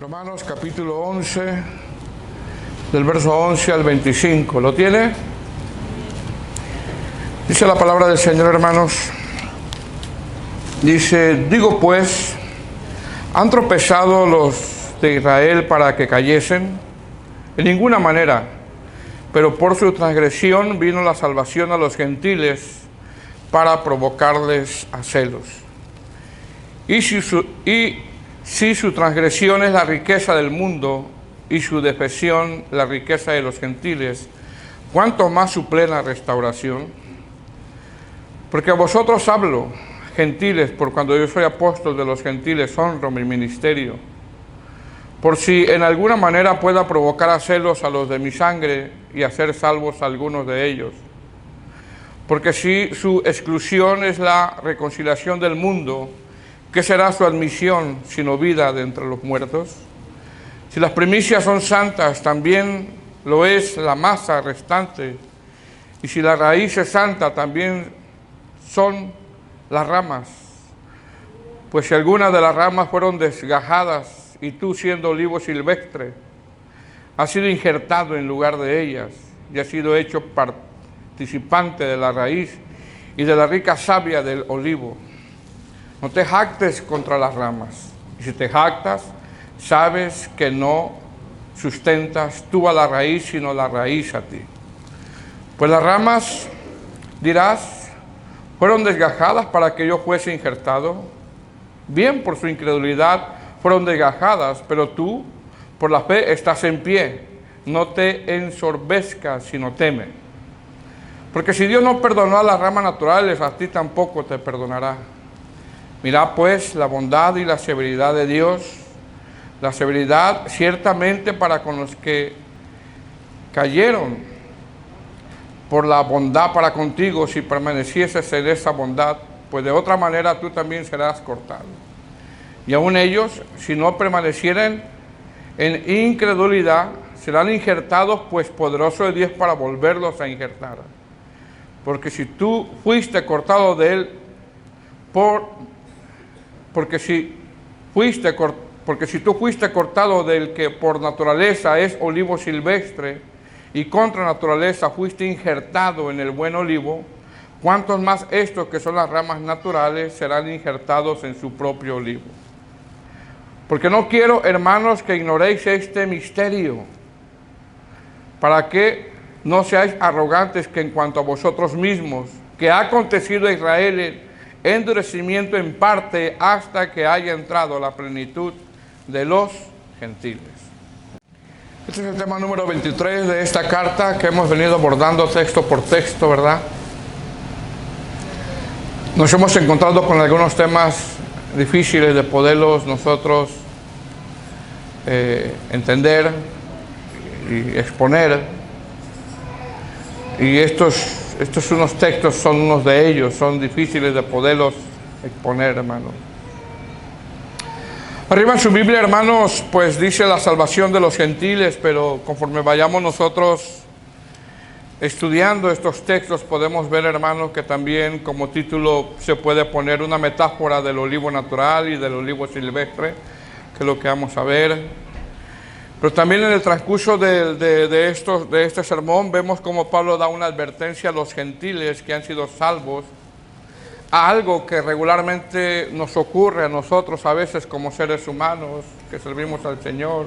Romanos capítulo 11, del verso 11 al 25. ¿Lo tiene? Dice la palabra del Señor, hermanos. Dice: digo pues, ¿han tropezado los de Israel para que cayesen? En ninguna manera, pero por su transgresión vino la salvación a los gentiles para provocarles a celos. Y si su transgresión es la riqueza del mundo y su defección la riqueza de los gentiles, ¿cuánto más su plena restauración? Porque a vosotros hablo, gentiles, por cuando yo soy apóstol de los gentiles, honro mi ministerio, por si en alguna manera pueda provocar a celos a los de mi sangre y hacer salvos a algunos de ellos. Porque si su exclusión es la reconciliación del mundo, ¿qué será su admisión sino vida de entre los muertos? Si las primicias son santas, también lo es la masa restante. Y si la raíz es santa, también son las ramas. Pues si algunas de las ramas fueron desgajadas, y tú, siendo olivo silvestre, has sido injertado en lugar de ellas, y has sido hecho participante de la raíz y de la rica savia del olivo. No te jactes contra las ramas, y si te jactas, sabes que no sustentas tú a la raíz, sino la raíz a ti. Pues las ramas, dirás, fueron desgajadas para que yo fuese injertado. Bien, por su incredulidad fueron desgajadas, pero tú, por la fe, estás en pie. No te ensorbezcas, sino teme. Porque si Dios no perdonó a las ramas naturales, a ti tampoco te perdonará. Mirad pues la bondad y la severidad de Dios, la severidad ciertamente para con los que cayeron, por la bondad para contigo, si permanecieses en esa bondad, pues de otra manera tú también serás cortado. Y aun ellos, si no permanecieren en incredulidad, serán injertados, pues poderoso es Dios para volverlos a injertar. Porque si tú fuiste cortado de él, porque si tú fuiste cortado del que por naturaleza es olivo silvestre, y contra naturaleza fuiste injertado en el buen olivo, ¿cuántos más estos que son las ramas naturales serán injertados en su propio olivo? Porque no quiero, hermanos, que ignoréis este misterio, para que no seáis arrogantes, que en cuanto a vosotros mismos, que ha acontecido a Israel el endurecimiento en parte hasta que haya entrado la plenitud de los gentiles. Este es el tema número 23 de esta carta que hemos venido abordando texto por texto, ¿verdad? Nos hemos encontrado con algunos temas difíciles de poderlos nosotros entender y exponer. Y estos unos textos son unos de ellos, son difíciles de poderlos exponer, hermanos. Arriba en su Biblia, hermanos, pues dice la salvación de los gentiles, pero conforme vayamos nosotros estudiando estos textos, podemos ver, hermanos, que también como título se puede poner una metáfora del olivo natural y del olivo silvestre, que es lo que vamos a ver. Pero también en el transcurso de este sermón vemos cómo Pablo da una advertencia a los gentiles que han sido salvos a algo que regularmente nos ocurre a nosotros a veces como seres humanos que servimos al Señor,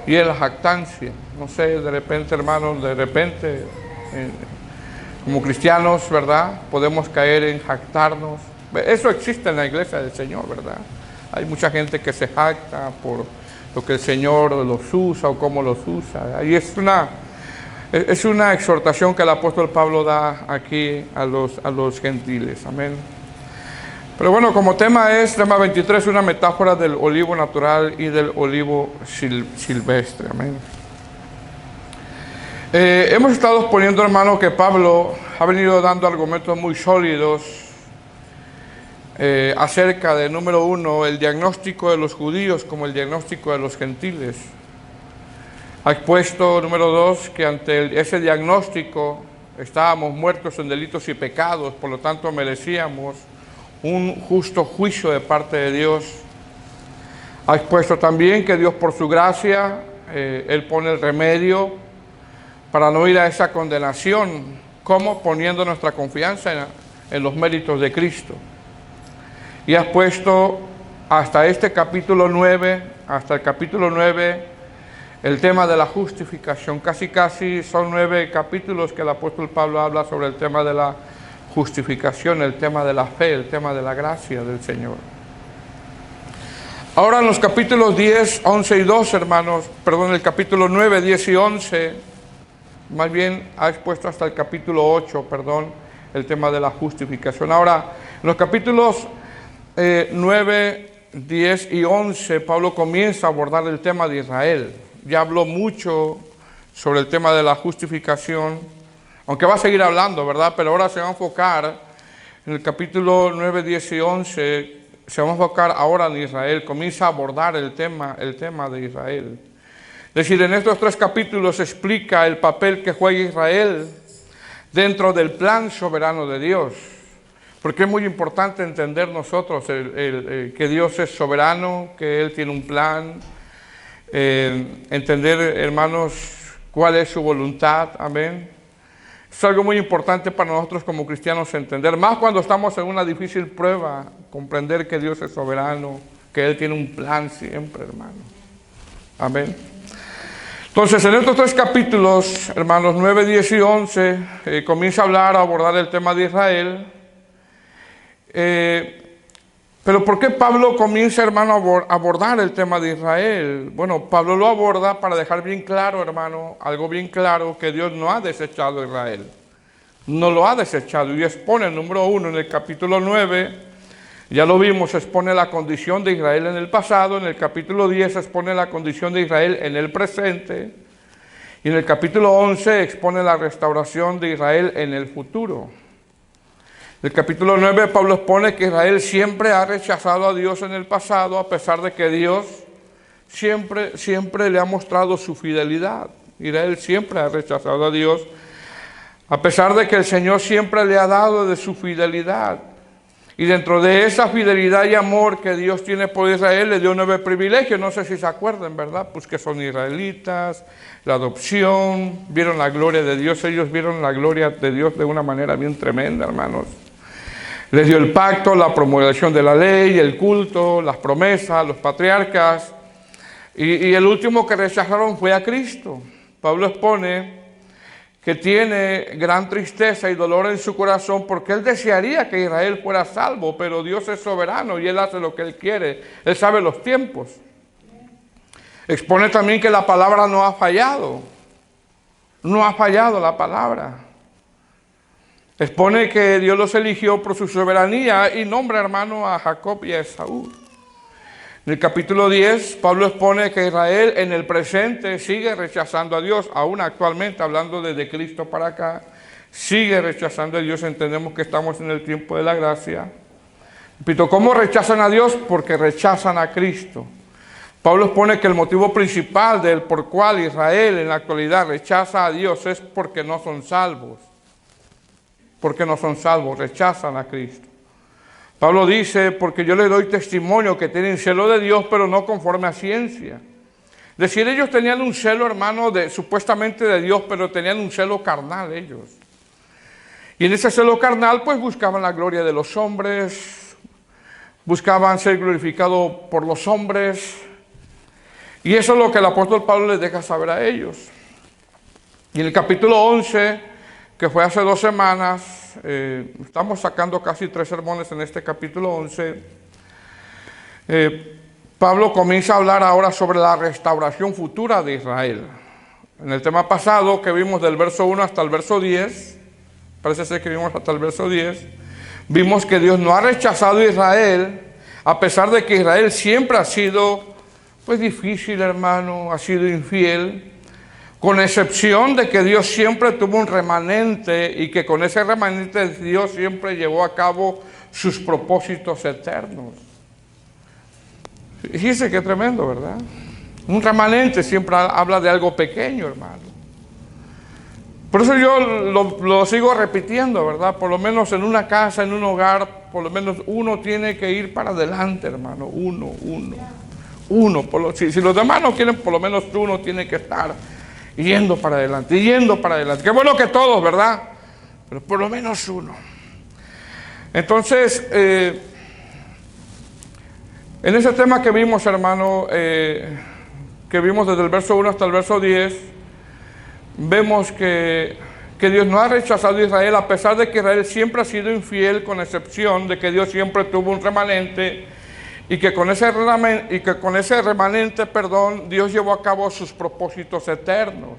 y es la jactancia. No sé, de repente, hermanos, como cristianos, ¿verdad?, podemos caer en jactarnos. Eso existe en la iglesia del Señor, ¿verdad? Hay mucha gente que se jacta por lo que el Señor los usa o cómo los usa. Y es una exhortación que el apóstol Pablo da aquí a los gentiles. Amén. Pero bueno, como tema 23, una metáfora del olivo natural y del olivo silvestre. Amén. Hemos estado exponiendo, hermano, que Pablo ha venido dando argumentos muy sólidos acerca de, número uno, el diagnóstico de los judíos como el diagnóstico de los gentiles. Ha expuesto, número dos, que ante ese diagnóstico estábamos muertos en delitos y pecados, por lo tanto merecíamos un justo juicio de parte de Dios. Ha expuesto también que Dios por su gracia, Él pone el remedio para no ir a esa condenación, como poniendo nuestra confianza en los méritos de Cristo. Y has puesto hasta este capítulo 9, hasta el capítulo 9, el tema de la justificación. Casi son 9 capítulos que el apóstol Pablo habla sobre el tema de la justificación, el tema de la fe, el tema de la gracia del Señor. Ahora en los capítulos 10, 11 y 12, hermanos, perdón, el capítulo 9, 10 y 11, más bien ha expuesto hasta el capítulo 8, perdón, el tema de la justificación. Ahora, en los capítulos 9, 10 y 11, Pablo comienza a abordar el tema de Israel. Ya habló mucho sobre el tema de la justificación, aunque va a seguir hablando, ¿verdad? Pero ahora se va a enfocar en el capítulo 9, 10 y 11, se va a enfocar ahora en Israel. Comienza a abordar el tema de Israel. Es decir, en estos 3 capítulos explica el papel que juega Israel dentro del plan soberano de Dios. Porque es muy importante entender nosotros que Dios es soberano, que Él tiene un plan, entender, hermanos, cuál es su voluntad, amén. Es algo muy importante para nosotros como cristianos entender, más cuando estamos en una difícil prueba, comprender que Dios es soberano, que Él tiene un plan siempre, hermano. Amén. Entonces, en estos 3 capítulos, hermanos, 9, 10 y 11, comienza a abordar el tema de Israel. Pero ¿por qué Pablo comienza, hermano, a abordar el tema de Israel? Bueno, Pablo lo aborda para dejar bien claro, hermano, algo bien claro, que Dios no ha desechado a Israel. No lo ha desechado. Y expone, número 1, en el capítulo 9, ya lo vimos, expone la condición de Israel en el pasado. En el capítulo 10 expone la condición de Israel en el presente. Y en el capítulo 11 expone la restauración de Israel en el futuro. En el capítulo 9, Pablo expone que Israel siempre ha rechazado a Dios en el pasado, a pesar de que Dios siempre le ha mostrado su fidelidad. Israel siempre ha rechazado a Dios, a pesar de que el Señor siempre le ha dado de su fidelidad. Y dentro de esa fidelidad y amor que Dios tiene por Israel, le dio 9 privilegios. No sé si se acuerdan, ¿verdad? Pues que son israelitas, la adopción, vieron la gloria de Dios. Ellos vieron la gloria de Dios de una manera bien tremenda, hermanos. Les dio el pacto, la promulgación de la ley, el culto, las promesas, los patriarcas. Y el último que rechazaron fue a Cristo. Pablo expone que tiene gran tristeza y dolor en su corazón porque él desearía que Israel fuera salvo, pero Dios es soberano y Él hace lo que Él quiere. Él sabe los tiempos. Expone también que la palabra no ha fallado. No ha fallado la palabra. Expone que Dios los eligió por su soberanía y nombra, hermano, a Jacob y a Esaú. En el capítulo 10, Pablo expone que Israel en el presente sigue rechazando a Dios, aún actualmente, hablando desde Cristo para acá, sigue rechazando a Dios. Entendemos que estamos en el tiempo de la gracia. Repito, ¿cómo rechazan a Dios? Porque rechazan a Cristo. Pablo expone que el motivo principal por cual Israel en la actualidad rechaza a Dios es porque no son salvos. Porque no son salvos, rechazan a Cristo. Pablo dice, porque yo les doy testimonio que tienen celo de Dios, pero no conforme a ciencia. Es decir, ellos tenían un celo, hermano, supuestamente de Dios, pero tenían un celo carnal ellos. Y en ese celo carnal, pues buscaban la gloria de los hombres, buscaban ser glorificados por los hombres. Y eso es lo que el apóstol Pablo les deja saber a ellos. Y en el capítulo 11, que fue hace 2 semanas, estamos sacando casi 3 sermones en este capítulo 11, Pablo comienza a hablar ahora sobre la restauración futura de Israel. En el tema pasado que vimos del verso 1 hasta el verso 10, parece ser que vimos hasta el verso 10, vimos que Dios no ha rechazado a Israel, a pesar de que Israel siempre ha sido, pues difícil, hermano, ha sido infiel, con excepción de que Dios siempre tuvo un remanente y que con ese remanente Dios siempre llevó a cabo sus propósitos eternos. Fíjese qué tremendo, ¿verdad? Un remanente siempre habla de algo pequeño, hermano. Por eso yo lo sigo repitiendo, ¿verdad? Por lo menos en una casa, en un hogar, por lo menos uno tiene que ir para adelante, hermano. Uno. Uno, si los demás no quieren, por lo menos uno tiene que estar yendo para adelante, yendo para adelante. Qué bueno que todos, ¿verdad? Pero por lo menos uno. Entonces, en ese tema que vimos, hermano, que vimos desde el verso 1 hasta el verso 10, vemos que Dios no ha rechazado a Israel, a pesar de que Israel siempre ha sido infiel, con excepción de que Dios siempre tuvo un remanente, y que con ese remanente, Dios llevó a cabo sus propósitos eternos.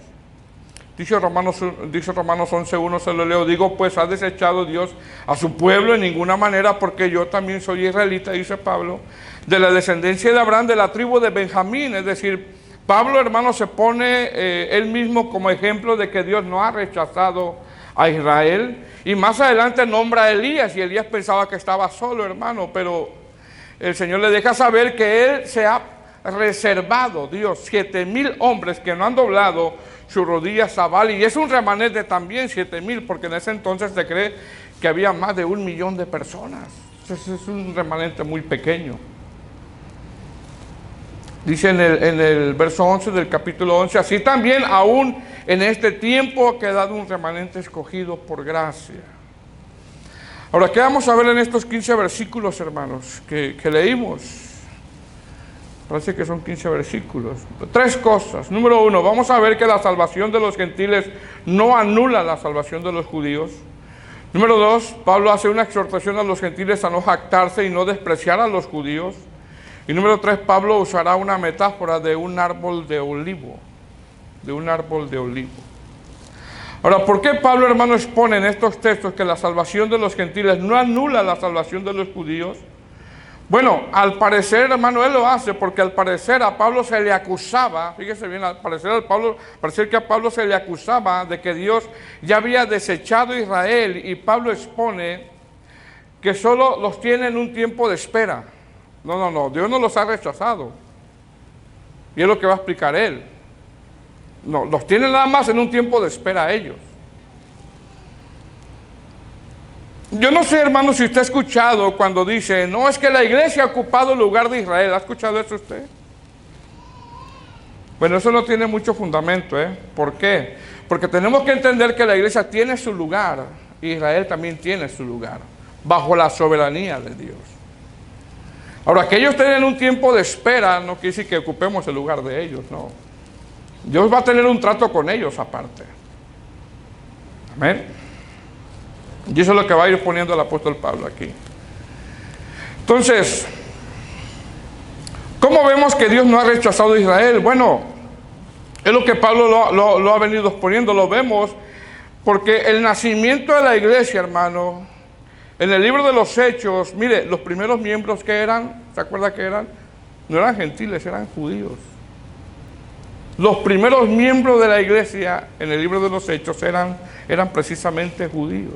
Dice Romanos 11:1, se lo leo: digo, pues ha desechado Dios a su pueblo en ninguna manera, porque yo también soy israelita, dice Pablo, de la descendencia de Abraham, de la tribu de Benjamín. Es decir, Pablo, hermano, se pone él mismo como ejemplo de que Dios no ha rechazado a Israel. Y más adelante nombra a Elías, y Elías pensaba que estaba solo, hermano, pero el Señor le deja saber que Él se ha reservado, Dios, 7,000 hombres que no han doblado sus rodillas a Baal, y es un remanente también, 7,000, porque en ese entonces se cree que había más de 1,000,000 de personas. Entonces es un remanente muy pequeño. Dice en el verso 11 del capítulo 11, así también aún en este tiempo ha quedado un remanente escogido por gracia. Ahora, ¿qué vamos a ver en estos 15 versículos, hermanos, que leímos? Parece que son 15 versículos. 3 cosas. Número 1, vamos a ver que la salvación de los gentiles no anula la salvación de los judíos. Número 2, Pablo hace una exhortación a los gentiles a no jactarse y no despreciar a los judíos. Y número 3, Pablo usará una metáfora de un árbol de olivo. De un árbol de olivo. Ahora, ¿por qué Pablo, hermano, expone en estos textos que la salvación de los gentiles no anula la salvación de los judíos? Bueno, al parecer, hermano, él lo hace porque al parecer a Pablo se le acusaba, fíjese bien, al parecer que a Pablo se le acusaba de que Dios ya había desechado a Israel, y Pablo expone que solo los tiene en un tiempo de espera. No, Dios no los ha rechazado. Y es lo que va a explicar él. No, los tiene nada más en un tiempo de espera a ellos. Yo no sé, hermano, si usted ha escuchado cuando dice, no, es que la iglesia ha ocupado el lugar de Israel. ¿Ha escuchado eso usted? Bueno, eso no tiene mucho fundamento, ¿eh? ¿Por qué? Porque tenemos que entender que la iglesia tiene su lugar, y Israel también tiene su lugar, bajo la soberanía de Dios. Ahora, que ellos tienen un tiempo de espera, no quiere decir que ocupemos el lugar de ellos, no. Dios va a tener un trato con ellos aparte. Amén. Y eso es lo que va a ir poniendo el apóstol Pablo aquí. Entonces, ¿cómo vemos que Dios no ha rechazado a Israel? Bueno, es lo que Pablo lo ha venido exponiendo, lo vemos, porque el nacimiento de la iglesia, hermano, en el libro de los Hechos, mire, los primeros miembros que eran, ¿se acuerda que eran? No eran gentiles, eran judíos. Los primeros miembros de la iglesia en el libro de los Hechos eran precisamente judíos.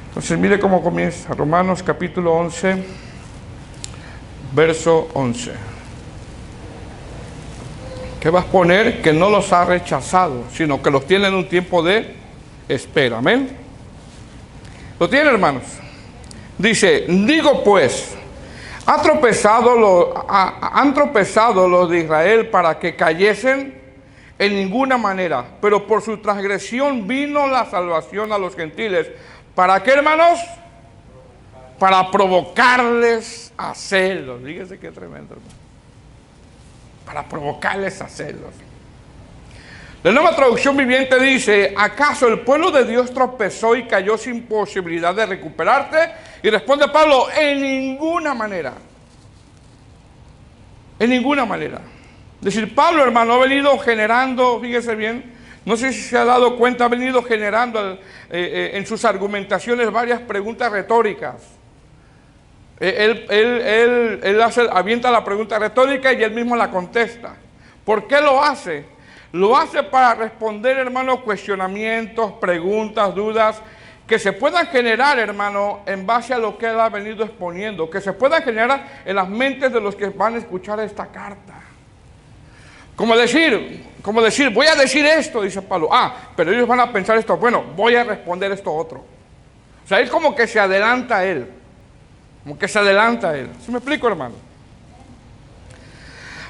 Entonces mire cómo comienza Romanos capítulo 11, verso 11. ¿Qué va a poner? Que no los ha rechazado, sino que los tiene en un tiempo de espera. Amén. ¿Lo tiene, hermanos? Dice, digo pues, ¿han tropezado los de Israel para que cayesen? En ninguna manera, pero por su transgresión vino la salvación a los gentiles. ¿Para qué, hermanos? Para provocarles a celos. Fíjense qué tremendo, hermano. Para provocarles a celos. La Nueva Traducción Viviente dice, ¿acaso el pueblo de Dios tropezó y cayó sin posibilidad de recuperarse? Y responde Pablo, en ninguna manera. En ninguna manera. Es decir, Pablo, hermano, ha venido generando, fíjese bien, no sé si se ha dado cuenta, ha venido generando en sus argumentaciones varias preguntas retóricas. Él avienta la pregunta retórica y él mismo la contesta. ¿Por qué lo hace? Lo hace para responder, hermano, cuestionamientos, preguntas, dudas que se puedan generar, hermano, en base a lo que él ha venido exponiendo, que se puedan generar en las mentes de los que van a escuchar esta carta. Como decir, voy a decir esto, dice Pablo. Pero ellos van a pensar esto. Bueno, voy a responder esto otro. O sea, es como que se adelanta a él. Como que se adelanta a él. ¿Sí me explico, hermano?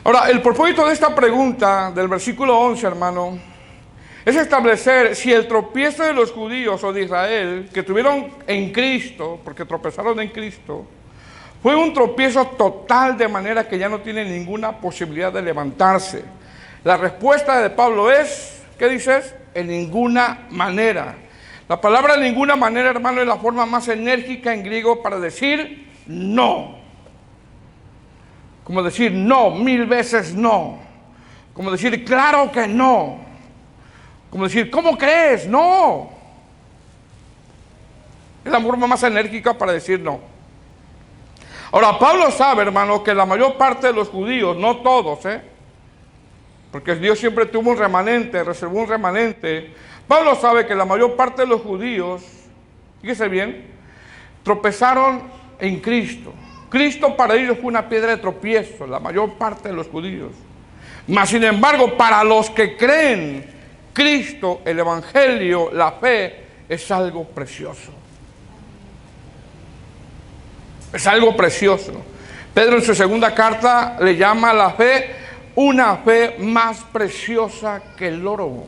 Ahora, el propósito de esta pregunta del versículo 11, hermano, es establecer si el tropiezo de los judíos o de Israel, que tuvieron en Cristo, porque tropezaron en Cristo, fue un tropiezo total, de manera que ya no tienen ninguna posibilidad de levantarse. La respuesta de Pablo es, ¿qué dices? En ninguna manera. La palabra en ninguna manera, hermano, es la forma más enérgica en griego para decir no. Como decir no, 1000 veces no. Como decir claro que no. Como decir, ¿cómo crees? No. Es la forma más enérgica para decir no. Ahora, Pablo sabe, hermano, que la mayor parte de los judíos, no todos, porque Dios siempre tuvo un remanente, reservó un remanente. Pablo sabe que la mayor parte de los judíos, fíjese bien, tropezaron en Cristo. Cristo para ellos fue una piedra de tropiezo, la mayor parte de los judíos. Mas, sin embargo, para los que creen, Cristo, el Evangelio, la fe, es algo precioso. Es algo precioso. Pedro en su segunda carta le llama a la fe una fe más preciosa que el oro.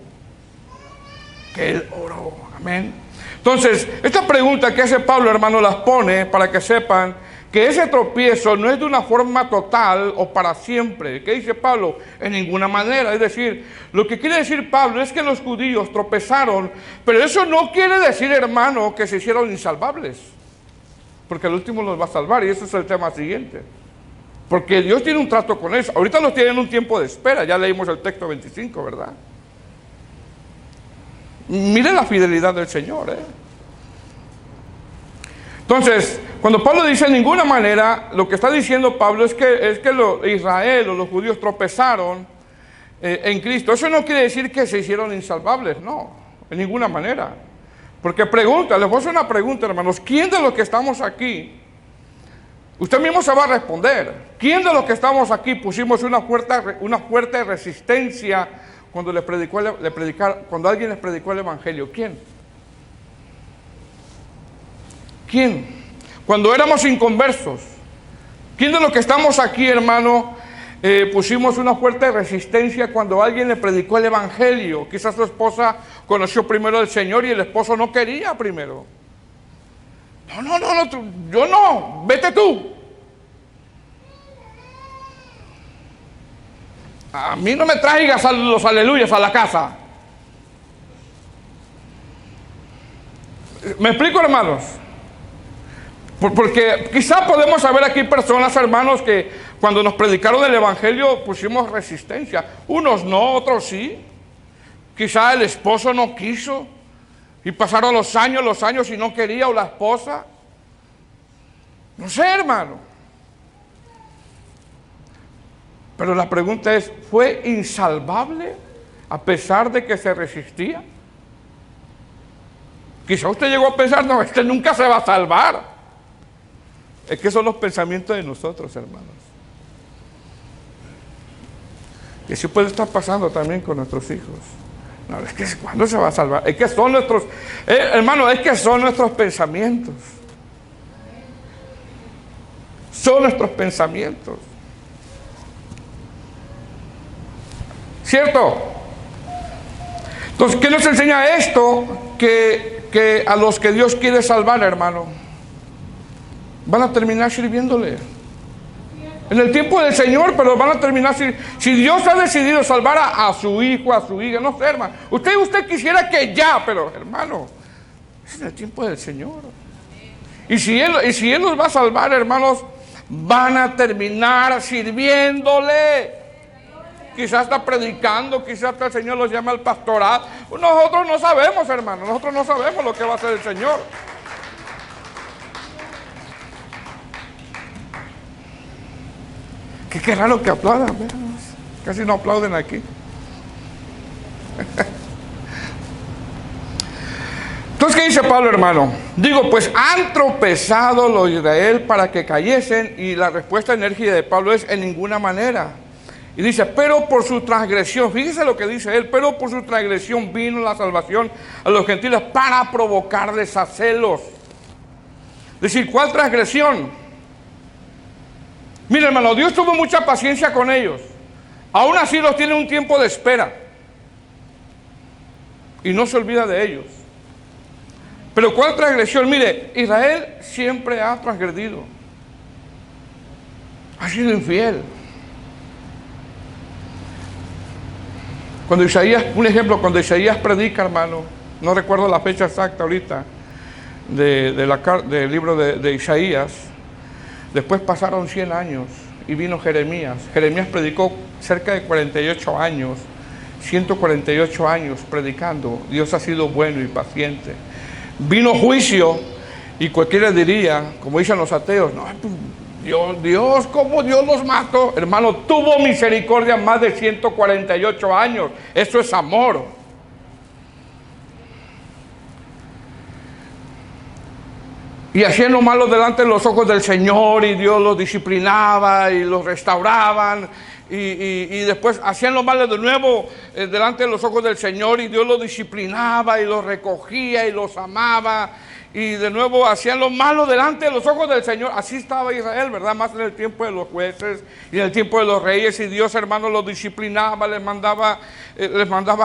Que el oro. Amén. Entonces, esta pregunta que hace Pablo, hermano, las pone para que sepan que ese tropiezo no es de una forma total o para siempre. ¿Qué dice Pablo? En ninguna manera. Es decir, lo que quiere decir Pablo es que los judíos tropezaron, pero eso no quiere decir, hermano, que se hicieron insalvables. Porque el último los va a salvar, y ese es el tema siguiente. Porque Dios tiene un trato con ellos. Ahorita los tienen un tiempo de espera. Ya leímos el texto 25, ¿verdad? Mire la fidelidad del Señor, Entonces, cuando Pablo dice en ninguna manera, lo que está diciendo Pablo es que Israel o los judíos tropezaron en Cristo. Eso no quiere decir que se hicieron insalvables, no, en ninguna manera. Porque pregunta, les voy a hacer una pregunta, hermanos. ¿Quién de los que estamos aquí, usted mismo se va a responder, quién de los que estamos aquí pusimos una fuerte resistencia cuando cuando alguien les predicó el Evangelio? ¿Quién? ¿Quién? Cuando éramos inconversos. ¿Quién de los que estamos aquí, hermano, pusimos una fuerte resistencia cuando alguien le predicó el Evangelio? Quizás su esposa conoció primero al Señor y el esposo no quería primero. No, yo no, vete tú. A mí no me traigas los aleluyas a la casa. ¿Me explico, hermanos? Porque quizá podemos haber aquí personas, hermanos, que cuando nos predicaron el Evangelio pusimos resistencia. Unos no, otros sí. Quizá el esposo no quiso y pasaron los años y no quería, o la esposa. No sé, hermano. Pero la pregunta es, ¿fue insalvable a pesar de que se resistía? Quizá usted llegó a pensar, no, este nunca se va a salvar. Es que son los pensamientos de nosotros, hermanos. Y eso puede estar pasando también con nuestros hijos. No, es que ¿cuándo se va a salvar? Es que son nuestros, hermano, es que son nuestros pensamientos. Son nuestros pensamientos. ¿Cierto? Entonces, ¿qué nos enseña esto? Que a los que Dios quiere salvar, hermano, van a terminar sirviéndole. En el tiempo del Señor, pero van a terminar si Dios ha decidido salvar a su hijo, a su hija, no sé, hermano. Usted quisiera que ya, pero hermano, es en el tiempo del Señor. Y si Él los va a salvar, hermanos, van a terminar sirviéndole. Quizás está predicando, quizás hasta el Señor los llama al pastorado. Nosotros no sabemos, hermano, nosotros no sabemos lo que va a hacer el Señor. Qué raro que aplaudan, casi no aplauden aquí. Entonces, ¿qué dice Pablo, hermano? Digo, pues han tropezado los de Israel para que cayesen, y la respuesta enérgica de Pablo es en ninguna manera. Y dice, pero por su transgresión, fíjese lo que dice él, pero por su transgresión vino la salvación a los gentiles para provocarles a celos. Es decir, ¿cuál transgresión? Mira, hermano, Dios tuvo mucha paciencia con ellos. Aún así los tiene un tiempo de espera. Y no se olvida de ellos. Pero ¿cuál transgresión? Mire, Israel siempre ha transgredido. Ha sido infiel. Cuando Isaías, un ejemplo, cuando Isaías predica, hermano, no recuerdo la fecha exacta ahorita, del libro de Isaías, después pasaron 100 años y vino Jeremías. Jeremías predicó cerca de 48 años, 148 años predicando. Dios ha sido bueno y paciente. Vino juicio y cualquiera diría, como dicen los ateos, no, Dios, ¿cómo Dios los mató? Hermano, tuvo misericordia más de 148 años. Eso es amor. Y hacían lo malo delante de los ojos del Señor, y Dios los disciplinaba y los restauraban. Y después hacían lo malo de nuevo delante de los ojos del Señor, y Dios los disciplinaba y los recogía y los amaba. Y de nuevo hacían lo malo delante de los ojos del Señor. Así estaba Israel, ¿verdad? Más en el tiempo de los jueces y en el tiempo de los reyes. Y Dios, hermano, los disciplinaba, les mandaba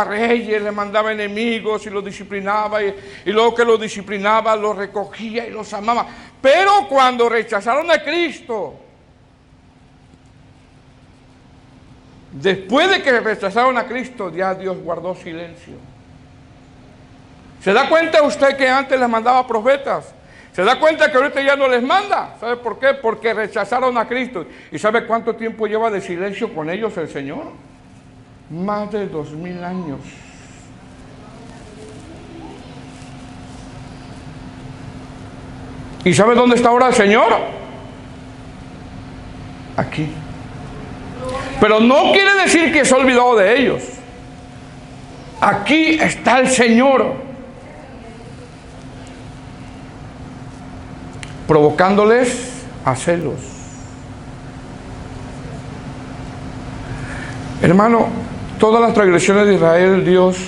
reyes, les mandaba enemigos y los disciplinaba. Y luego que los disciplinaba, los recogía y los amaba. Pero cuando rechazaron a Cristo, después de que rechazaron a Cristo, ya Dios guardó silencio. ¿Se da cuenta usted que antes les mandaba profetas? ¿Se da cuenta que ahorita ya no les manda? ¿Sabe por qué? Porque rechazaron a Cristo. ¿Y sabe cuánto tiempo lleva de silencio con ellos el Señor? Más de 2000 años. ¿Y sabe dónde está ahora el Señor? Aquí. Pero no quiere decir que se ha olvidado de ellos. Aquí está el Señor, provocándoles a celos. Hermano, todas las transgresiones de Israel, Dios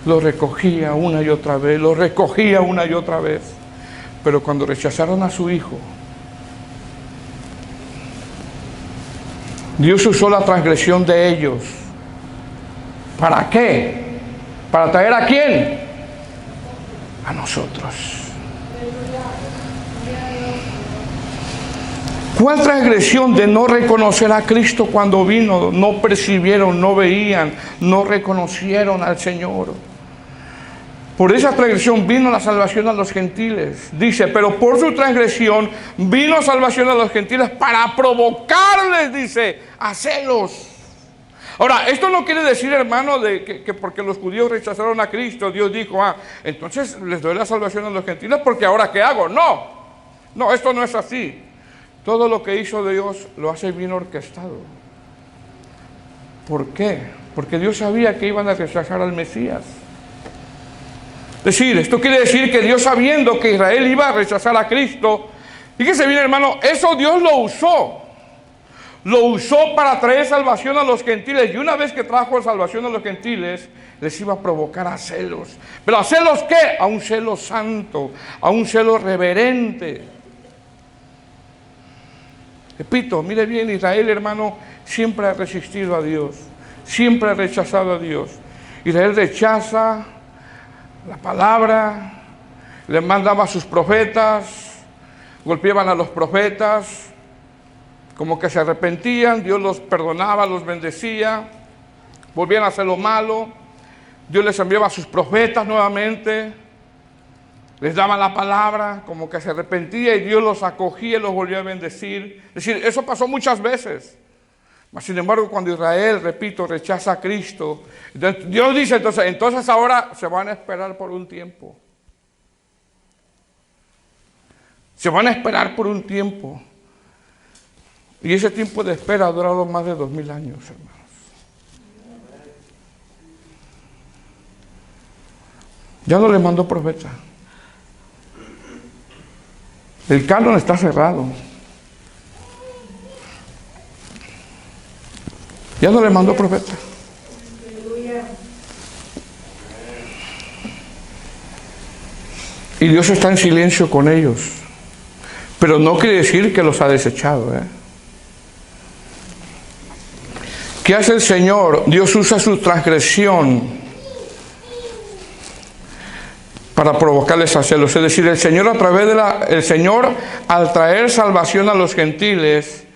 los recogía una y otra vez, los recogía una y otra vez. Pero cuando rechazaron a su Hijo, Dios usó la transgresión de ellos. ¿Para qué? ¿Para traer a quién? A nosotros. ¿Cuál transgresión de no reconocer a Cristo cuando vino? No percibieron, no veían, no reconocieron al Señor. Por esa transgresión vino la salvación a los gentiles. Dice, pero por su transgresión vino salvación a los gentiles para provocarles, dice, a celos. Ahora, esto no quiere decir, hermano, que porque los judíos rechazaron a Cristo, Dios dijo, entonces les doy la salvación a los gentiles porque ahora ¿qué hago? No, esto no es así. Todo lo que hizo Dios lo hace bien orquestado. ¿Por qué? Porque Dios sabía que iban a rechazar al Mesías. Es decir, esto quiere decir que Dios, sabiendo que Israel iba a rechazar a Cristo, fíjese bien, hermano, eso Dios lo usó. Lo usó para traer salvación a los gentiles. Y una vez que trajo salvación a los gentiles, les iba a provocar a celos. ¿Pero a celos qué? A un celo santo, a un celo reverente. Repito, mire bien, Israel, hermano, siempre ha resistido a Dios, siempre ha rechazado a Dios. Israel rechaza la palabra, le mandaba a sus profetas, golpeaban a los profetas, como que se arrepentían, Dios los perdonaba, los bendecía, volvían a hacer lo malo, Dios les enviaba a sus profetas nuevamente, les daban la palabra, como que se arrepentía y Dios los acogía y los volvía a bendecir. Es decir, eso pasó muchas veces. Mas, sin embargo, cuando Israel, repito, rechaza a Cristo, Dios dice, entonces ahora se van a esperar por un tiempo. Se van a esperar por un tiempo. Y ese tiempo de espera ha durado más de 2000 años, hermanos. Ya no le mandó profeta. El canon está cerrado. Ya no le mandó profeta. Y Dios está en silencio con ellos. Pero no quiere decir que los ha desechado, ¿Qué hace el Señor? Dios usa su transgresión para provocarles a celos. Es decir, el Señor al traer salvación a los gentiles,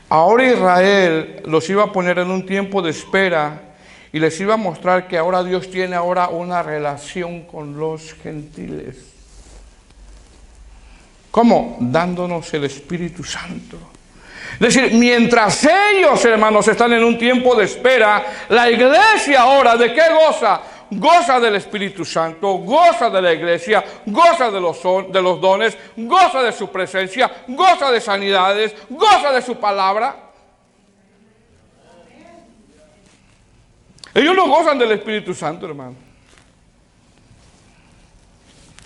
ahora Israel los iba a poner en un tiempo de espera y les iba a mostrar que ahora Dios tiene una relación con los gentiles. ¿Cómo? Dándonos el Espíritu Santo. Es decir, mientras ellos, hermanos, están en un tiempo de espera, la iglesia ahora, ¿de qué goza? Goza del Espíritu Santo, goza de la iglesia, goza de los dones, goza de su presencia, goza de sanidades, goza de su palabra. Ellos no gozan del Espíritu Santo, hermano.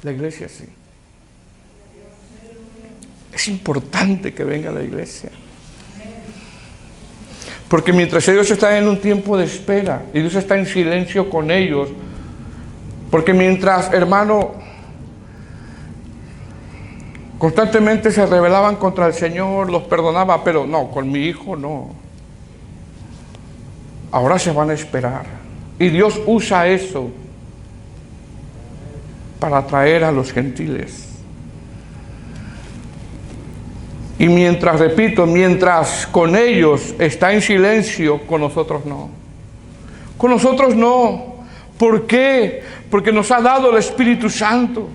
La iglesia sí. Es importante que venga la iglesia. Porque mientras ellos están en un tiempo de espera y Dios está en silencio con ellos, porque mientras, hermano, constantemente se rebelaban contra el Señor, los perdonaba, pero no, con mi hijo no. Ahora se van a esperar. Y Dios usa eso para atraer a los gentiles. Y mientras, repito, mientras con ellos está en silencio, con nosotros no. Con nosotros no. ¿Por qué? Porque nos ha dado el Espíritu Santo.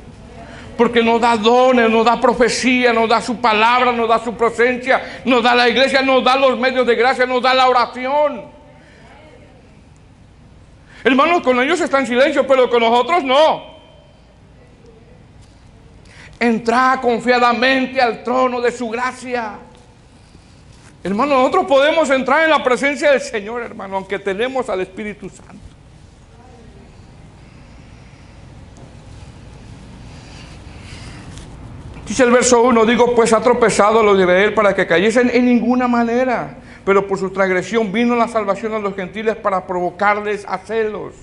Porque nos da dones, nos da profecía, nos da su palabra, nos da su presencia, nos da la iglesia, nos da los medios de gracia, nos da la oración. Hermanos, con ellos está en silencio, pero con nosotros no. Entrad confiadamente al trono de su gracia. Hermano, nosotros podemos entrar en la presencia del Señor, hermano, aunque tenemos al Espíritu Santo. Dice el verso 1, digo, pues ha tropezado los de Israel para que cayesen en ninguna manera, pero por su transgresión vino la salvación a los gentiles para provocarles a celos.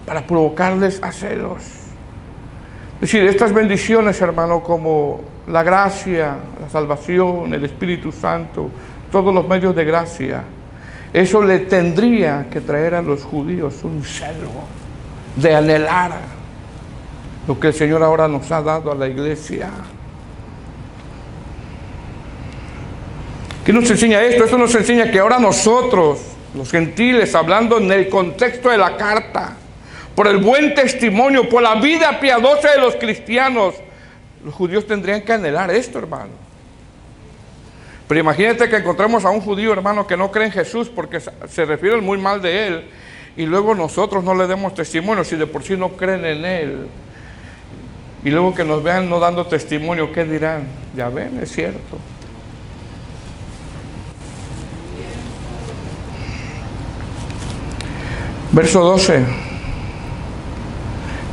Para provocarles a celos. Es decir, estas bendiciones, hermano, como la gracia, la salvación, el Espíritu Santo, todos los medios de gracia, eso le tendría que traer a los judíos un celo de anhelar lo que el Señor ahora nos ha dado a la iglesia. ¿Qué nos enseña esto? Esto nos enseña que ahora nosotros, los gentiles, hablando en el contexto de la carta, por el buen testimonio, por la vida piadosa de los cristianos, los judíos tendrían que anhelar esto, hermano. Pero imagínate que encontremos a un judío, hermano, que no cree en Jesús porque se refieren muy mal de él, y luego nosotros no le demos testimonio si de por sí no creen en él. Y luego que nos vean no dando testimonio, ¿qué dirán? Ya ven, es cierto. Verso 12.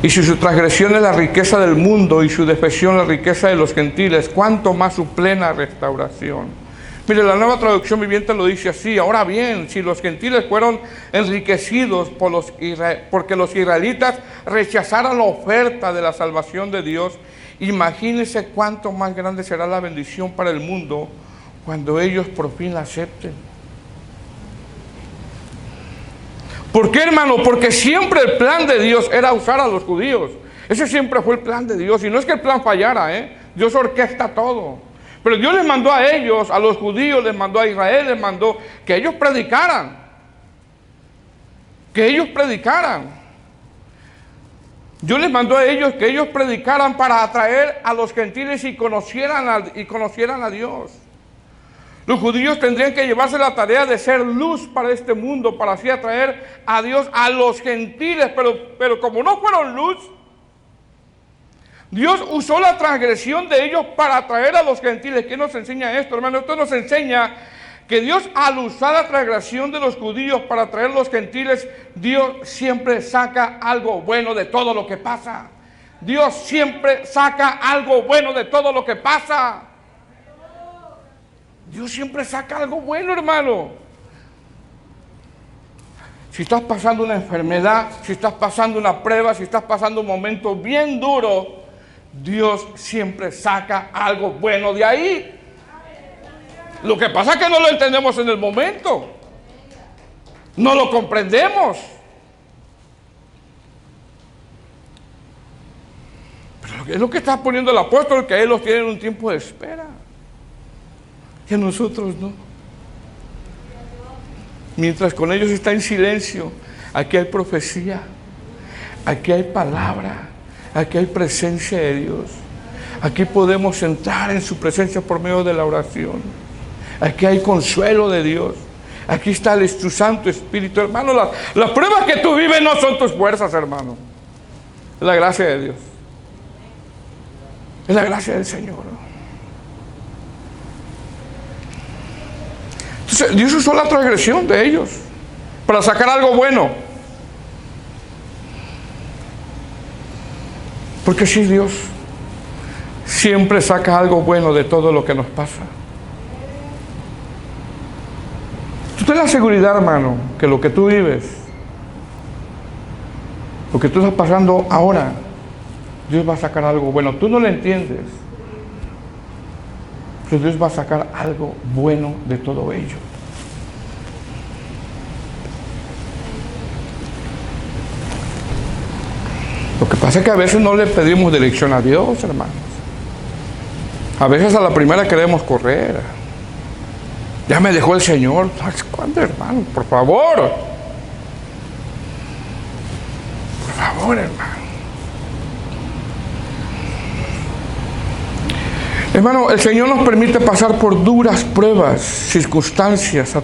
Y si su transgresión es la riqueza del mundo y su defección la riqueza de los gentiles, ¿cuánto más su plena restauración? Mire, la Nueva Traducción Viviente lo dice así: ahora bien, si los gentiles fueron enriquecidos porque los israelitas rechazaron la oferta de la salvación de Dios, imagínense cuánto más grande será la bendición para el mundo cuando ellos por fin la acepten. ¿Por qué, hermano? Porque siempre el plan de Dios era usar a los judíos. Ese siempre fue el plan de Dios. Y no es que el plan fallara, Dios orquesta todo. Pero Dios les mandó a ellos, a los judíos, les mandó a Israel, les mandó que ellos predicaran. Que ellos predicaran. Dios les mandó a ellos que ellos predicaran para atraer a los gentiles y conocieran a Dios. Los judíos tendrían que llevarse la tarea de ser luz para este mundo, para así atraer a Dios a los gentiles, pero como no fueron luz, Dios usó la transgresión de ellos para atraer a los gentiles. ¿Qué nos enseña esto, hermano? Esto nos enseña que Dios, al usar la transgresión de los judíos para atraer a los gentiles, Dios siempre saca algo bueno de todo lo que pasa. Dios siempre saca algo bueno de todo lo que pasa. Dios siempre saca algo bueno, hermano. Si estás pasando una enfermedad, si estás pasando una prueba, si estás pasando un momento bien duro, Dios siempre saca algo bueno de ahí. Lo que pasa es que no lo entendemos en el momento. No lo comprendemos. Pero es lo que está poniendo el apóstol, que ellos tienen un tiempo de espera. Y a nosotros no. Mientras con ellos está en silencio, aquí hay profecía, aquí hay palabra, aquí hay presencia de Dios. Aquí podemos entrar en su presencia por medio de la oración. Aquí hay consuelo de Dios. Aquí está tu Santo Espíritu. Hermano, las pruebas que tú vives no son tus fuerzas, hermano. Es la gracia de Dios. Es la gracia del Señor. Entonces, Dios usó la transgresión de ellos para sacar algo bueno. Porque sí, Dios siempre saca algo bueno de todo lo que nos pasa. Tú ten la seguridad, hermano, que lo que tú vives, lo que tú estás pasando ahora, Dios va a sacar algo bueno. Tú no lo entiendes, pero Dios va a sacar algo bueno de todo ello. Lo que pasa es que a veces no le pedimos dirección a Dios, hermanos. A veces a la primera queremos correr. Ya me dejó el Señor. ¿Cuándo, hermano? Por favor. Por favor, hermano. Hermano, el Señor nos permite pasar por duras pruebas, circunstancias,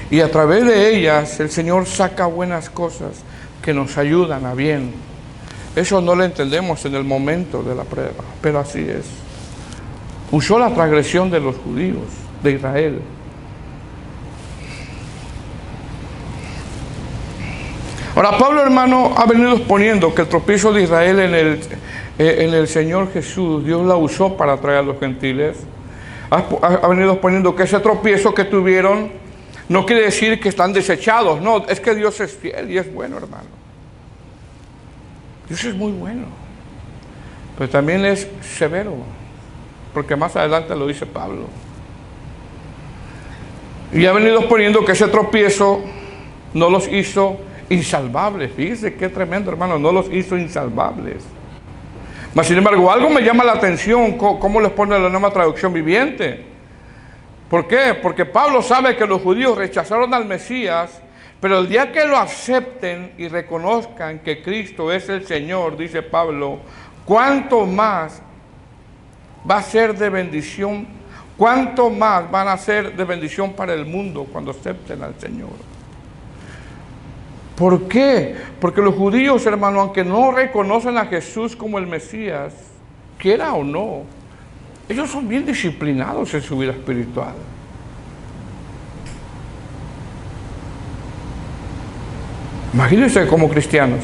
y a través de ellas el Señor saca buenas cosas que nos ayudan a bien. Eso no lo entendemos en el momento de la prueba, pero así es. Usó la transgresión de los judíos, de Israel. Ahora, Pablo, hermano, ha venido exponiendo que el tropiezo de Israel en el Señor Jesús, Dios la usó para traer a los gentiles. Ha venido exponiendo que ese tropiezo que tuvieron no quiere decir que están desechados. No, es que Dios es fiel y es bueno, hermano. Dios es muy bueno, pero también es severo, porque más adelante lo dice Pablo. Y ha venido exponiendo que ese tropiezo no los hizo insalvables. Fíjese qué tremendo, hermano, no los hizo insalvables. Mas, sin embargo, algo me llama la atención, cómo les pone la nueva traducción viviente. ¿Por qué? Porque Pablo sabe que los judíos rechazaron al Mesías, pero el día que lo acepten y reconozcan que Cristo es el Señor, dice Pablo, ¿cuánto más va a ser de bendición? ¿Cuánto más van a ser de bendición para el mundo cuando acepten al Señor? ¿Por qué? Porque los judíos, hermano, aunque no reconocen a Jesús como el Mesías, quiera o no, ellos son bien disciplinados en su vida espiritual. Imagínense como cristianos.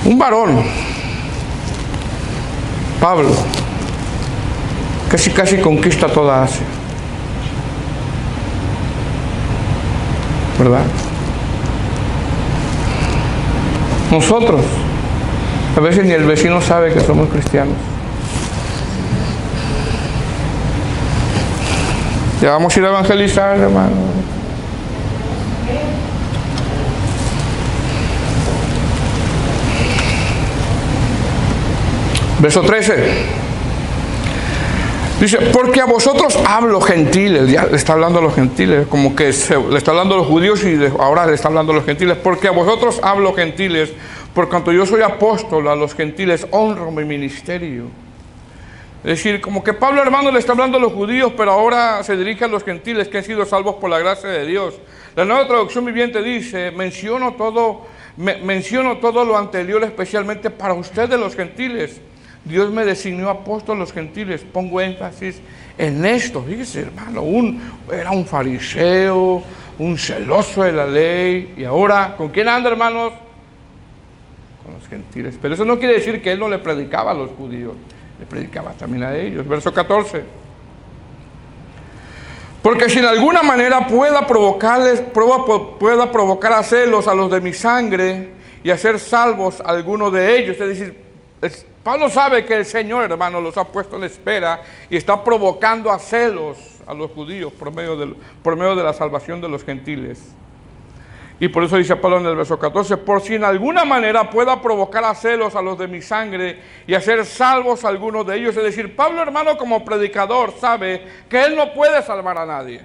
Un varón, Pablo, casi conquista toda Asia. ¿Verdad? Nosotros, a veces ni el vecino sabe que somos cristianos. Ya vamos a ir a evangelizar, hermano. Verso 13. Dice, porque a vosotros hablo gentiles. Ya le está hablando a los gentiles, como que le está hablando a los judíos y ahora le está hablando a los gentiles. Porque a vosotros hablo gentiles, por cuanto yo soy apóstol a los gentiles, honro mi ministerio. Es decir, como que Pablo, hermano, le está hablando a los judíos, pero ahora se dirige a los gentiles que han sido salvos por la gracia de Dios. La nueva traducción viviente dice, menciono todo lo anterior especialmente para ustedes los gentiles. Dios me designó apóstol a los gentiles. Pongo énfasis en esto. Fíjese, hermano, era un fariseo, un celoso de la ley, y ahora, ¿con quién anda, hermanos? Con los gentiles. Pero eso no quiere decir que él no le predicaba a los judíos. Le predicaba también a ellos. Verso 14. Porque si en alguna manera pueda provocar a celos a los de mi sangre y hacer salvos a algunos de ellos, es decir, Pablo sabe que el Señor, hermano, los ha puesto en espera y está provocando a celos a los judíos por medio de la salvación de los gentiles. Y por eso dice Pablo en el verso 14, por si en alguna manera pueda provocar a celos a los de mi sangre y hacer salvos a algunos de ellos. Es decir, Pablo, hermano, como predicador, sabe que él no puede salvar a nadie.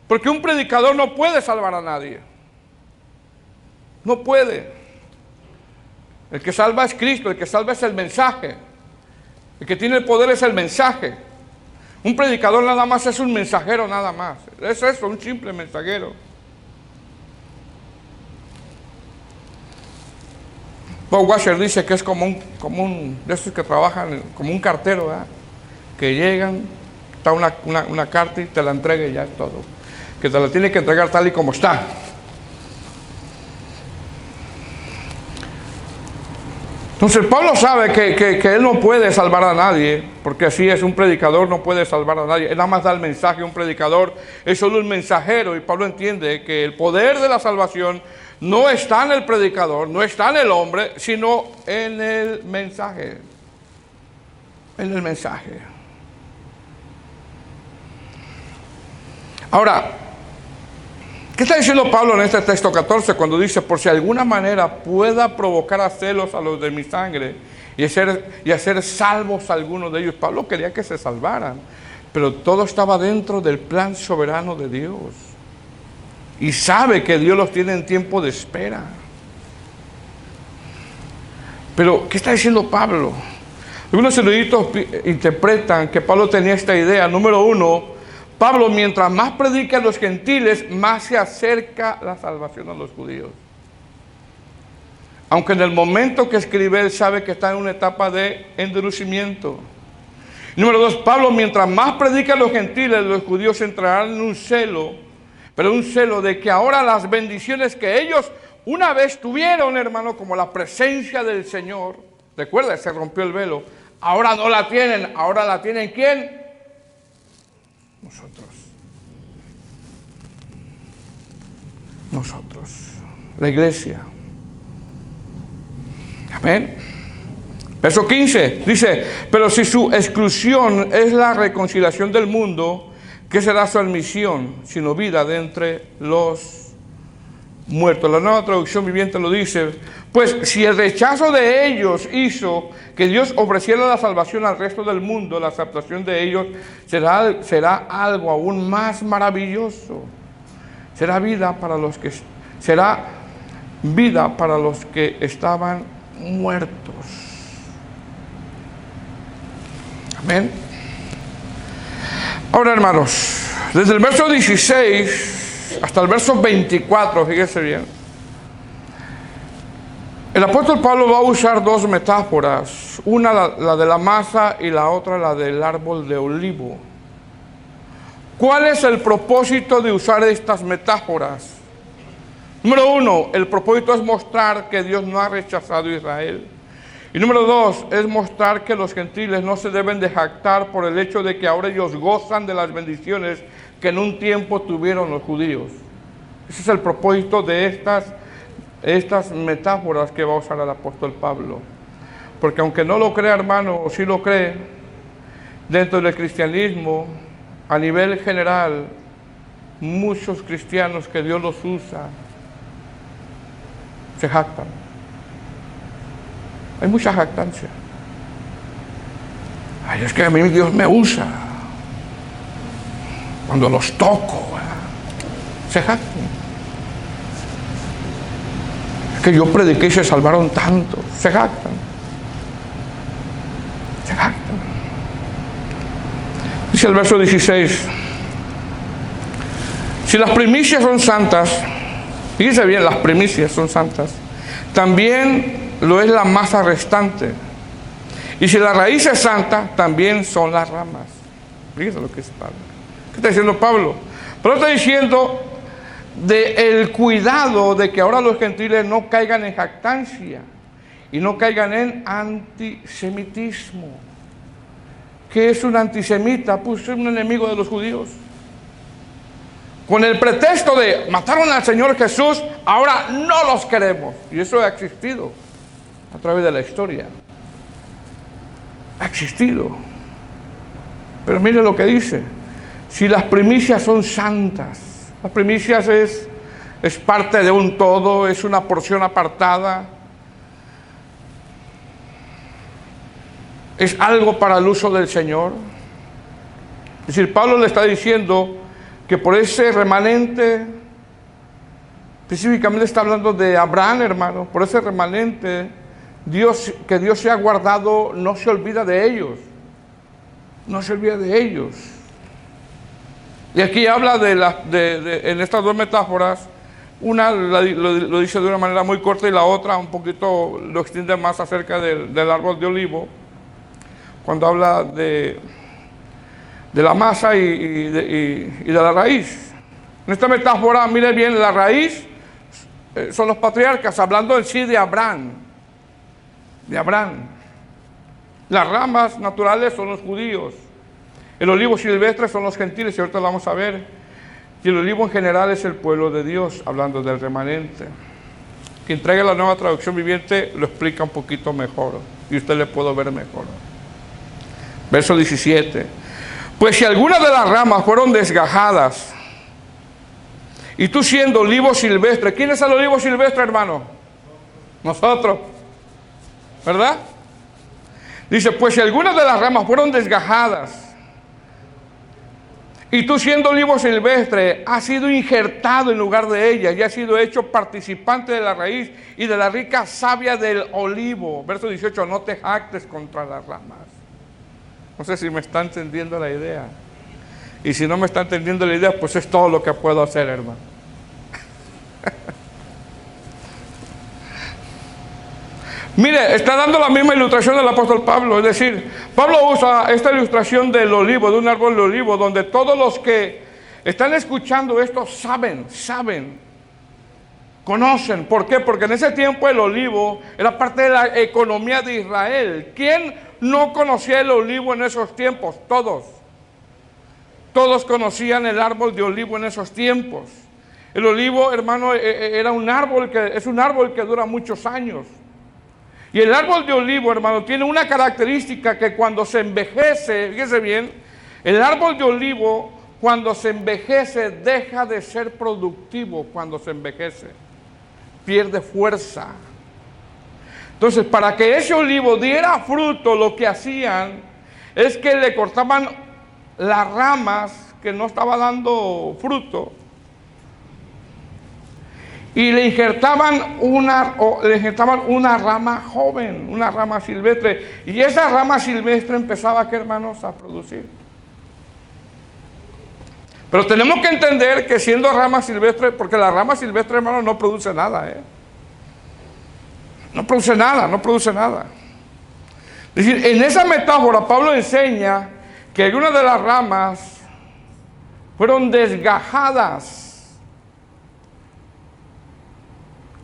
Porque un predicador no puede salvar a nadie. No puede. El que salva es Cristo, el que salva es el mensaje. El que tiene el poder es el mensaje. Un predicador nada más es un mensajero, nada más. Es eso, un simple mensajero. Bob Washer dice que es como un de esos que trabajan como un cartero, ¿verdad? Que llegan, está una carta y te la entrega y ya es todo. Que te la tiene que entregar tal y como está. Entonces Pablo sabe que él no puede salvar a nadie, porque así es, un predicador no puede salvar a nadie. Él nada más da el mensaje, un predicador es solo un mensajero, y Pablo entiende que el poder de la salvación no está en el predicador, no está en el hombre, sino en el mensaje. En el mensaje. Ahora, ¿qué está diciendo Pablo en este texto 14 cuando dice, por si de alguna manera pueda provocar a celos a los de mi sangre y hacer salvos a algunos de ellos? Pablo quería que se salvaran, pero todo estaba dentro del plan soberano de Dios. Y sabe que Dios los tiene en tiempo de espera. Pero, ¿qué está diciendo Pablo? Algunos eruditos interpretan que Pablo tenía esta idea. Número uno, Pablo, mientras más predica a los gentiles, más se acerca la salvación a los judíos. Aunque en el momento que escribe, él sabe que está en una etapa de endurecimiento. Número dos, Pablo, mientras más predica a los gentiles, los judíos entrarán en un celo, pero un celo de que ahora las bendiciones que ellos una vez tuvieron, hermano, como la presencia del Señor, recuerda, se rompió el velo, ahora no la tienen. ¿Ahora la tienen quién? Nosotros, la iglesia. Amén. Verso 15 dice, pero si su exclusión es la reconciliación del mundo, ¿qué será su admisión sino vida de entre los muertos? La Nueva Traducción Viviente lo dice, pues si el rechazo de ellos hizo que Dios ofreciera la salvación al resto del mundo, la aceptación de ellos será algo aún más maravilloso. Será vida para los que estaban muertos. Amén. Ahora, hermanos, desde el verso 16 hasta el verso 24, fíjese bien, el apóstol Pablo va a usar dos metáforas, una la de la masa y la otra la del árbol de olivo. ¿Cuál es el propósito de usar estas metáforas? Número uno, el propósito es mostrar que Dios no ha rechazado a Israel. Y número dos, es mostrar que los gentiles no se deben de jactar por el hecho de que ahora ellos gozan de las bendiciones que en un tiempo tuvieron los judíos. Ese es el propósito de estas metáforas que va a usar el apóstol Pablo. Porque aunque no lo crea, hermano, o sí lo cree, dentro del cristianismo, a nivel general, muchos cristianos que Dios los usa, se jactan. Hay mucha jactancia. Ay, es que a mí Dios me usa. Cuando los toco, se jactan. Es que yo prediqué y se salvaron tanto. Se jactan. Se jactan. Dice el verso 16. Si las primicias son santas, fíjese bien, las primicias son santas, también lo es la masa restante. Y si la raíz es santa, también son las ramas. Fíjese lo que es Pablo. ¿Qué está diciendo Pablo? Pero está diciendo del cuidado de que ahora los gentiles no caigan en jactancia y no caigan en antisemitismo. ¿Qué es un antisemita? Pues es un enemigo de los judíos. Con el pretexto de mataron al Señor Jesús, ahora no los queremos. Y eso ha existido. a través de la historia. Ha existido. Pero mire lo que dice. Si las primicias son santas, las primicias es parte de un todo, es una porción apartada, es algo para el uso del Señor. Es decir, Pablo le está diciendo que por ese remanente, específicamente está hablando de Abraham, hermano, por ese remanente, que Dios se ha guardado, no se olvida de ellos. No se olvida de ellos. Y aquí habla en estas dos metáforas, una lo dice de una manera muy corta y la otra un poquito lo extiende más acerca del árbol de olivo, cuando habla de la masa y de la raíz. En esta metáfora, mire bien, la raíz son los patriarcas, hablando en sí de Abraham. De Abraham. Las ramas naturales son los judíos. El olivo silvestre son los gentiles, y ahorita lo vamos a ver. Y el olivo en general es el pueblo de Dios, hablando del remanente. Quien traiga la Nueva Traducción Viviente lo explica un poquito mejor, y usted le puede ver mejor. Verso 17. Pues si algunas de las ramas fueron desgajadas, y tú siendo olivo silvestre, ¿quién es el olivo silvestre, hermano? Nosotros. ¿Verdad? Dice, pues si algunas de las ramas fueron desgajadas, y tú siendo olivo silvestre, has sido injertado en lugar de ellas, y has sido hecho participante de la raíz y de la rica savia del olivo. Verso 18, no te jactes contra las ramas. No sé si me está entendiendo la idea. Y si no me está entendiendo la idea, pues es todo lo que puedo hacer, hermano. Mire, está dando la misma ilustración del apóstol Pablo. Es decir, Pablo usa esta ilustración del olivo, de un árbol de olivo, donde todos los que están escuchando esto saben, conocen. ¿Por qué? Porque en ese tiempo el olivo era parte de la economía de Israel. ¿Quién no conocía el olivo en esos tiempos? Todos. Todos conocían el árbol de olivo en esos tiempos. El olivo, hermano, es un árbol que dura muchos años. Y el árbol de olivo, hermano, tiene una característica que cuando se envejece, fíjese bien, el árbol de olivo cuando se envejece deja de ser productivo cuando se envejece. Pierde fuerza. Entonces, para que ese olivo diera fruto, lo que hacían es que le cortaban las ramas que no estaban dando fruto y le injertaban una rama joven, una rama silvestre, y esa rama silvestre empezaba, ¿qué, hermanos?, a producir. Pero tenemos que entender que siendo rama silvestre, porque la rama silvestre, hermano, no produce nada, no produce nada. Es decir, en esa metáfora Pablo enseña que algunas de las ramas fueron desgajadas.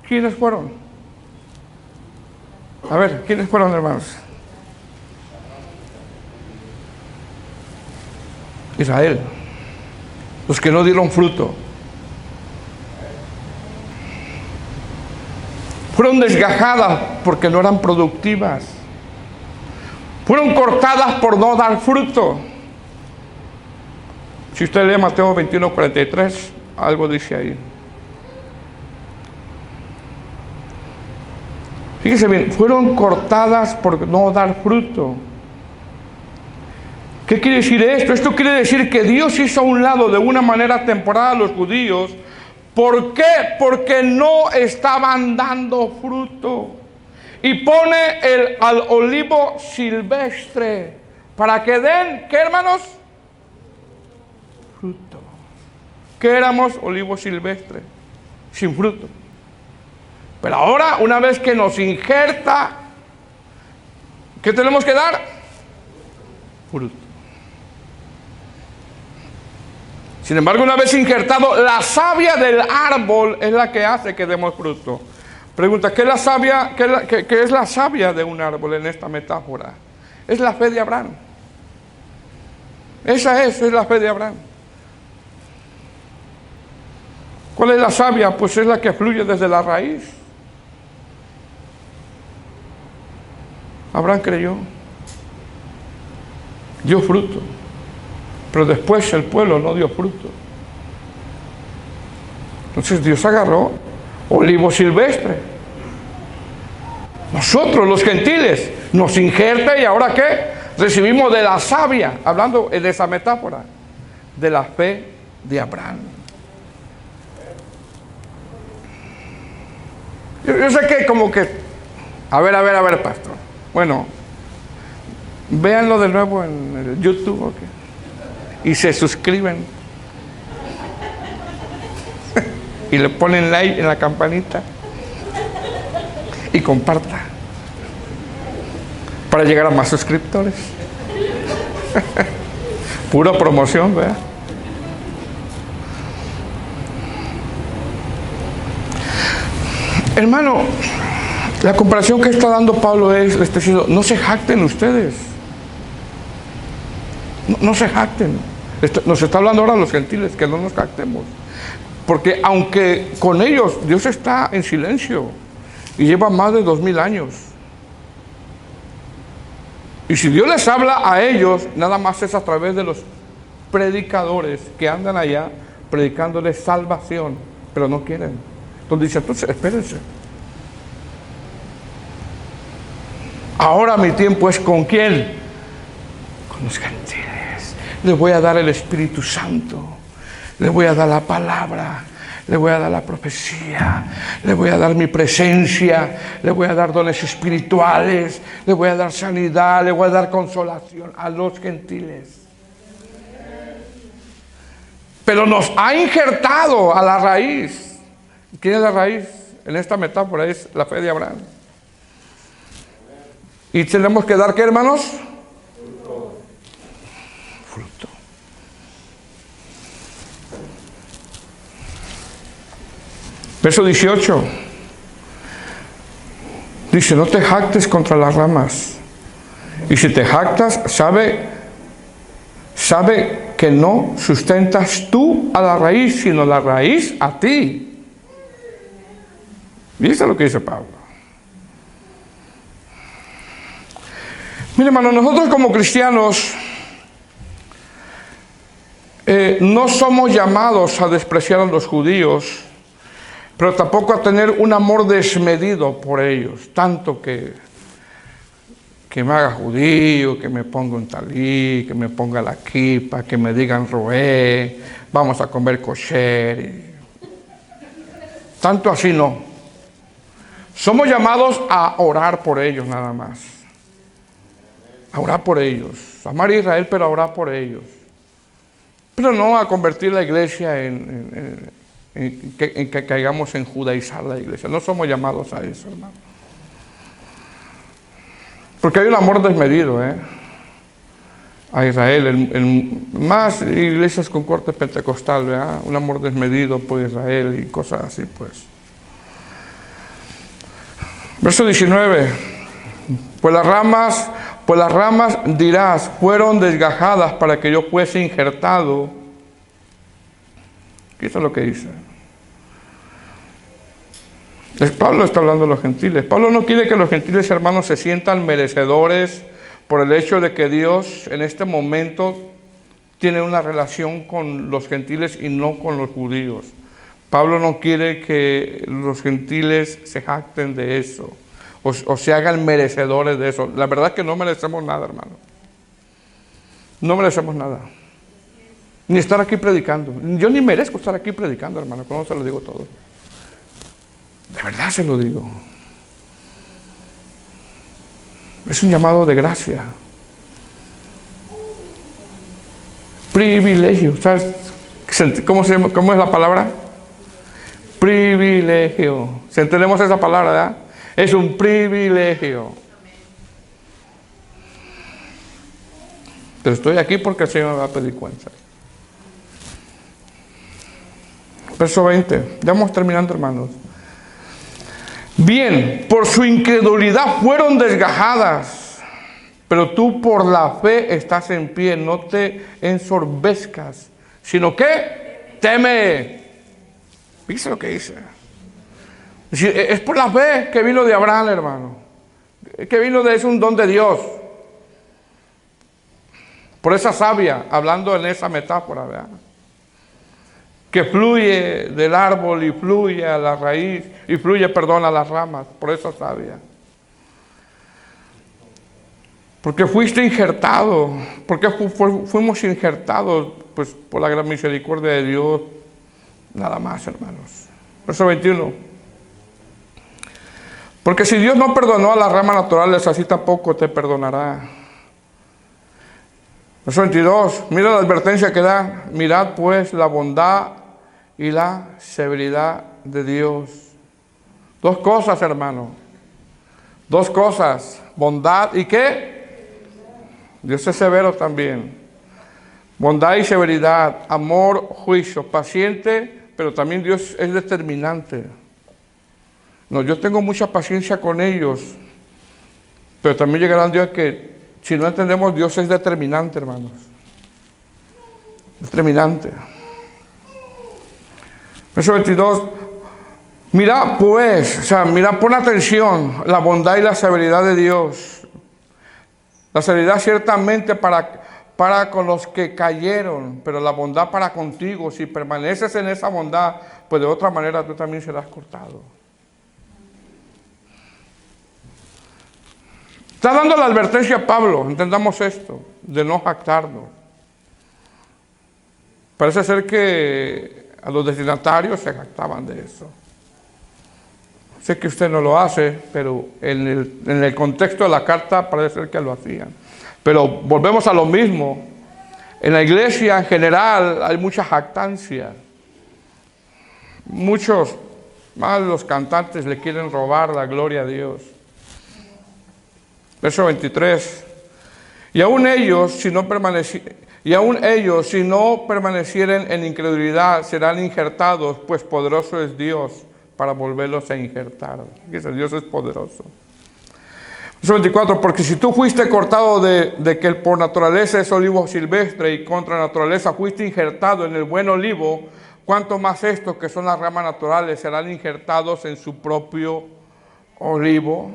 ¿Quiénes fueron? A ver, ¿quiénes fueron, hermanos? Israel. Los que no dieron fruto. Fueron desgajadas porque no eran productivas. Fueron cortadas por no dar fruto. Si usted lee Mateo 21:43, algo dice ahí. Fíjese bien, fueron cortadas por no dar fruto. ¿Qué quiere decir esto? Esto quiere decir que Dios hizo a un lado de una manera temporal a los judíos. ¿Por qué? Porque no estaban dando fruto. Y pone al olivo silvestre para que den, ¿qué, hermanos? Fruto. ¿Qué éramos? Olivo silvestre, sin fruto. Pero ahora, una vez que nos injerta, ¿qué tenemos que dar? Fruto. Sin embargo, una vez injertado, la savia del árbol es la que hace que demos fruto. Pregunta, ¿qué es la savia? ¿Qué es la savia de un árbol en esta metáfora? Es la fe de Abraham. Esa es la fe de Abraham. ¿Cuál es la savia? Pues es la que fluye desde la raíz. Abraham creyó, dio fruto, pero después el pueblo no dio fruto. Entonces Dios agarró olivo silvestre. Nosotros los gentiles nos injerta y ahora ¿qué? Recibimos de la savia, hablando de esa metáfora, de la fe de Abraham. Yo sé que como que, a ver, pastor. Bueno, véanlo de nuevo en el YouTube, ¿okay? Y se suscriben. Y le ponen like en la campanita. Y comparta. Para llegar a más suscriptores. Pura promoción, ¿verdad? Hermano, la comparación que está dando Pablo es, le está diciendo, no se jacten ustedes. No se jacten. Nos está hablando ahora a los gentiles, que no nos jactemos. Porque aunque con ellos Dios está en silencio y lleva más de 2000 años. Y si Dios les habla a ellos, nada más es a través de los predicadores que andan allá predicándoles salvación, pero no quieren. Entonces dice, entonces espérense. Ahora mi tiempo es ¿con quién? Con los gentiles. Les voy a dar el Espíritu Santo. Les voy a dar la palabra. Les voy a dar la profecía. Les voy a dar mi presencia. Les voy a dar dones espirituales. Les voy a dar sanidad. Les voy a dar consolación a los gentiles. Pero nos ha injertado a la raíz. ¿Quién es la raíz? En esta metáfora es la fe de Abraham. ¿Y tenemos que dar qué, hermanos? Fruto. Verso 18. Dice, no te jactes contra las ramas. Y si te jactas, sabe que no sustentas tú a la raíz, sino la raíz a ti. Y eso es lo que dice Pablo. Mire, hermano, nosotros como cristianos no somos llamados a despreciar a los judíos, pero tampoco a tener un amor desmedido por ellos, tanto que me haga judío, que me ponga un talí, que me ponga la kipa, que me digan roé, vamos a comer kosher. Tanto así no. Somos llamados a orar por ellos nada más. A orar por ellos. Amar a Israel, pero a orar por ellos. Pero no a convertir la iglesia en que caigamos en judaizar la iglesia. No somos llamados a eso, hermano. Porque hay un amor desmedido, a Israel. Más iglesias con corte pentecostal, ¿verdad? Un amor desmedido por Israel y cosas así, pues. Verso 19. Pues las ramas dirás, fueron desgajadas para que yo fuese injertado. ¿Qué es lo que dice? Pablo está hablando de los gentiles. Pablo no quiere que los gentiles, hermanos, se sientan merecedores por el hecho de que Dios en este momento tiene una relación con los gentiles y no con los judíos. Pablo no quiere que los gentiles se jacten de eso o se hagan merecedores de eso. La verdad es que no merecemos nada, hermano. No merecemos nada. Ni estar aquí predicando. Yo ni merezco estar aquí predicando, hermano. ¿Cómo se lo digo todo? De verdad se lo digo. Es un llamado de gracia. Privilegio. ¿Sabes cómo es la palabra? Privilegio. Si entendemos esa palabra, ¿verdad? Es un privilegio. Pero estoy aquí porque el Señor me va a pedir cuenta. Verso 20. Ya vamos terminando, hermanos. Bien, por su incredulidad fueron desgajadas, pero tú por la fe estás en pie. No te ensorbezcas, sino que teme. Fíjese lo que dice. Es por la fe que vino de Abraham, hermano. que vino es un don de Dios. Por esa savia, hablando en esa metáfora, ¿verdad? Que fluye del árbol y fluye a la raíz, y fluye, perdón, a las ramas, por esa savia. Porque fuiste injertado. Porque fuimos injertados, pues por la gran misericordia de Dios. Nada más, hermanos. Verso 21. Porque si Dios no perdonó a las ramas naturales, así tampoco te perdonará. Verso 22. Mira la advertencia que da. Mirad pues la bondad y la severidad de Dios. Dos cosas, hermano. Dos cosas. Bondad y ¿qué? Dios es severo también. Bondad y severidad, amor, juicio, paciente, pero también Dios es determinante. No, yo tengo mucha paciencia con ellos, pero también llegará un día que, si no entendemos, Dios es determinante, hermanos. Determinante. Verso 22. Mira pues, mira, pon atención, la bondad y la severidad de Dios. La severidad ciertamente para con los que cayeron, pero la bondad para contigo. Si permaneces en esa bondad, pues de otra manera tú también serás cortado. Está dando la advertencia a Pablo, entendamos esto, de no jactarnos. Parece ser que a los destinatarios se jactaban de eso. Sé que usted no lo hace, pero en el contexto de la carta parece ser que lo hacían. Pero volvemos a lo mismo. En la iglesia en general hay mucha jactancia. Muchos, más los cantantes, le quieren robar la gloria a Dios. Verso 23. Y aún ellos, si no permanecieren en incredulidad, serán injertados, pues poderoso es Dios para volverlos a injertar. Dice, Dios es poderoso. Verso 24, porque si tú fuiste cortado de que por naturaleza es olivo silvestre y contra naturaleza fuiste injertado en el buen olivo, cuánto más estos que son las ramas naturales serán injertados en su propio olivo.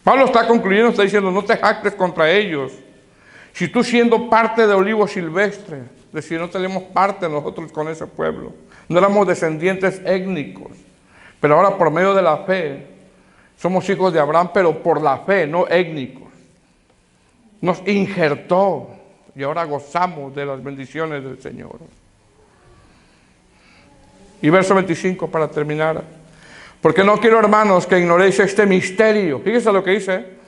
Pablo está concluyendo, está diciendo, no te jactes contra ellos. Si tú siendo parte de olivo silvestre, es decir, no tenemos parte nosotros con ese pueblo, no éramos descendientes étnicos, pero ahora por medio de la fe, somos hijos de Abraham, pero por la fe, no étnicos. Nos injertó y ahora gozamos de las bendiciones del Señor. Y verso 25 para terminar. Porque no quiero, hermanos, que ignoréis este misterio. Fíjense lo que dice.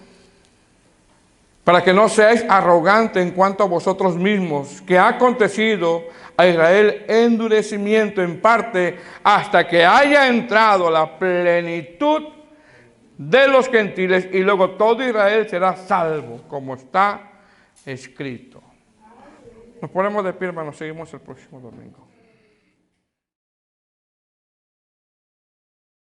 Para que no seáis arrogantes en cuanto a vosotros mismos, que ha acontecido a Israel endurecimiento en parte hasta que haya entrado la plenitud de los gentiles y luego todo Israel será salvo, como está escrito. Nos ponemos de pie, hermanos, seguimos el próximo domingo.